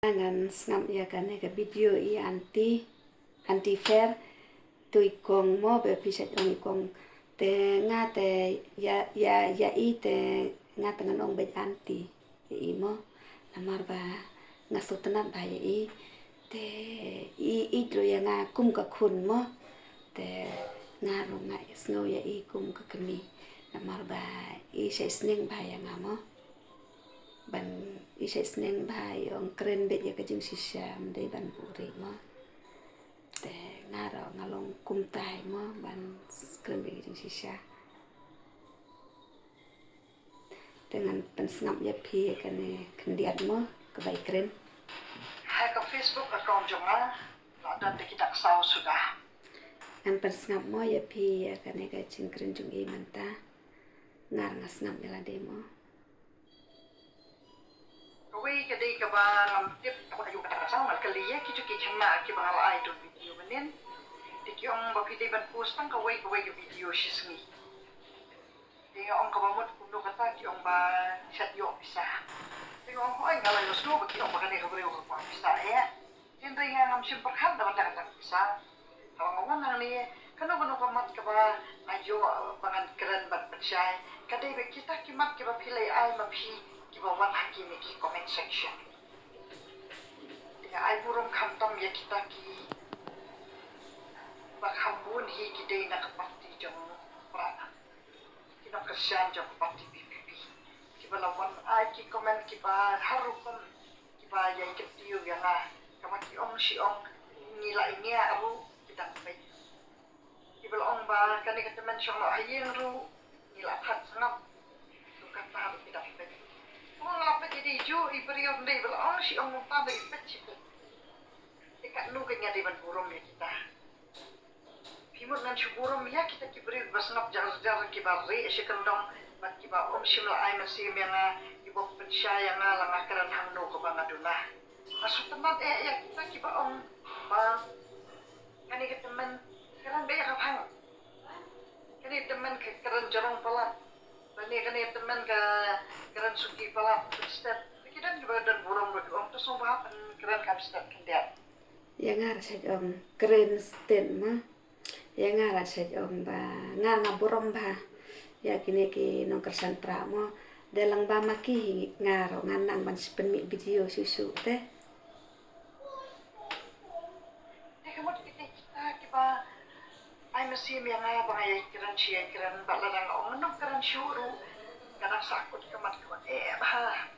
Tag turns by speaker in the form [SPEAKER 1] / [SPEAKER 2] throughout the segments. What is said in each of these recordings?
[SPEAKER 1] Ngan ngam ya kan ga video I anti fair tu ikong mo be pisat ong ikong te nga te ya I te nga te nganong be anti I mo namar ba nga sotanat ba ya I te I dro ya nga kum ka kun mo te nga ro nga snow ya I kum ka kami namar ba I sning ba ya nga mo ban isa sneng bahai ong keren bet ya kajing sisam dai ban puri mo te ngaro ngalong kumtai mo ban keren bet kajing sisa dengan pensengap ya pi kane kendiat mo kebai keren
[SPEAKER 2] hai ke Facebook account jonga dan kita sau sudah
[SPEAKER 1] ngan pensengap mo ya pi ya kane kajing keren jung I manta ngar ngasngap ya demo
[SPEAKER 2] Kawai kadai ka ba ngam tip ako ayu kata sang mal kaliya ki cuki chana ki ba ala idol video manen di ki ong ba pidai ban post tang kawai yo video shisngi di ong ka ba mot kundo kata ki ong ba chat yo bisa di ong hoy ngala yo sno ba ki ong ba kane ka ko pa bisa ya tinday nga ngam sim perhat da kata bisa kalau ngongan nang ni kano ba mat ka ba ayo bangan keren ban percaya kadai be kita kimat ki ba pilai ai ma pi Kibawan hakim ki comment section. Dengan ai burung kantam ya kita ki bakhambun hi kidai na kapati jong pra. Kino kersian jong parti PPP. Kibalawan ai ki comment kiba harukum kiba ya iketiyo ya na kamaki ong si ong nila ini aru kita baik. Kibalong ba kani kataman syong lo hayin ru nila hat sangap. Kata harus kita baik. Ngapa jadi ju iberion dei bel ong si ong ta dei pecik dekat nu kenya di ban burung ya kita pimut nan syukurum ya kita kibri basnap jar kibari sekendong mat kiba simla ai masih yang ibu percaya nga lang akaran hangno ko bangaduna masuk teman ya kita kiba ong ba kani ke teman karan be ka hang kani teman ke karan jarong pala kani teman ke keren suki pala step kita juga dan burung om tu semua keren kam step kendiat
[SPEAKER 1] ya ngar sa om keren sten ma ya ngar sa om ba ngar na burom ba ya kini ki nong kersan pramo dalang ba maki ngaro nganang ban penmi video susu teh
[SPEAKER 2] kemud kita kiba ai masih yang ay bangay keren siya keren balarang om nong keren syuru kadang sakut kemat bah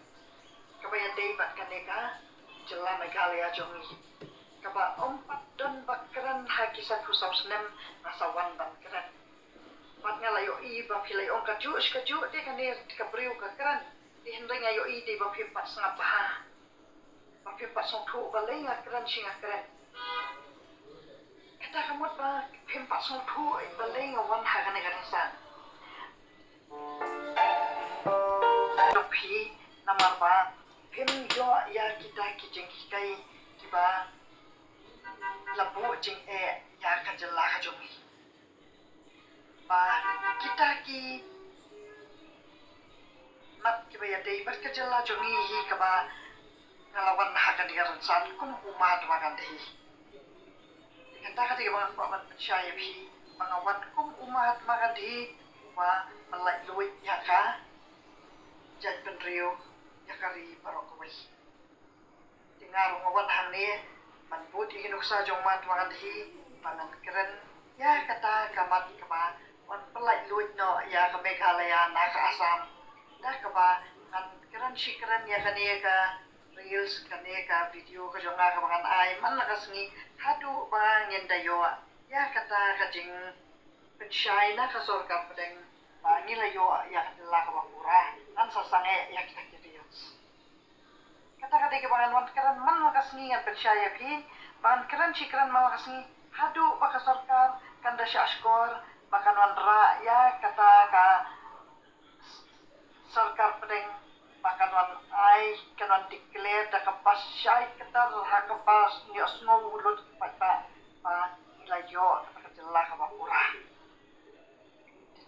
[SPEAKER 2] kabaya debat kaneka jelas megalia jongi kaba ompat don bakran hakisan husau senem nasawan ban keren mat ngalayo I ba pilai ong kaju de kane kabriu ka keren di hendeng ayo I de ba pipat sangap bah ba pipat song thu ba lenga keren singa keren kata kamut ba pipat song thu ba lenga wan ha kane karasan Dopi namar ba pim yo ya kita kijeng kai kiba labu jeng ya kajela kajomi ba kita ki mat kiba ya dei bar kajela jomi hi kaba ngalawan hakan digaran san kum umat makan dei kata kata bang paman percaya bi mangawat kum umat makan dei wa melai luit ya ka jad penrio yakari parokoi tingal ngawan hangni man putih nuksa jongman tuangan hi panan keren ya kata kamat kaba wan pelai luit no ya ke Meghalaya na ke Assam dah kaba kan keren si keren ya kane ka reels kane ka video ke jonga ka bangan ai man la kasngi hadu bang yendayo ya kata kajing pensyai na ka sorga pedeng nila yo ya adalah kawapura kan sasange ya kita kirios kata-kata ke bangan wan keren man makasni yang percaya pi bangan keren si keren makasni hadu baka sarkar kanda si askor bakan wan ra ya kata ka sarkar pedeng bakan wan ai kanan declare da kapas syai ketar ha kapas ni osno ulut pa nila yo kata jelah kawapura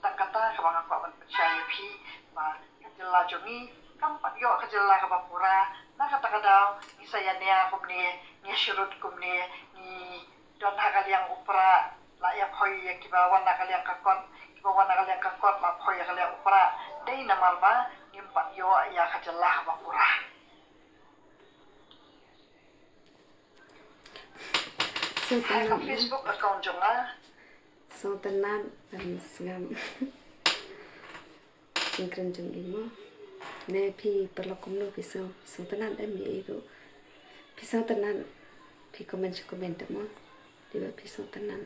[SPEAKER 2] kata kabang aku percaya pi ma kajela jongi kampak yo kajela ka bapura na katakadaw ni sayanya kumni ni shurut kumni ni don hakaliang upra la ya khoi ya kibawan nakaliang kakot la khoi ya kaliang upra dei namalba nimpak yo ya kajela ka bapura
[SPEAKER 1] so
[SPEAKER 2] hai ka
[SPEAKER 1] tenan
[SPEAKER 2] Facebook account jonga
[SPEAKER 1] so tenan dan segam singkran jong imo ne pi perlokum lo piso so tenan da mi itu piso tenan pi komen mo di ba piso tenan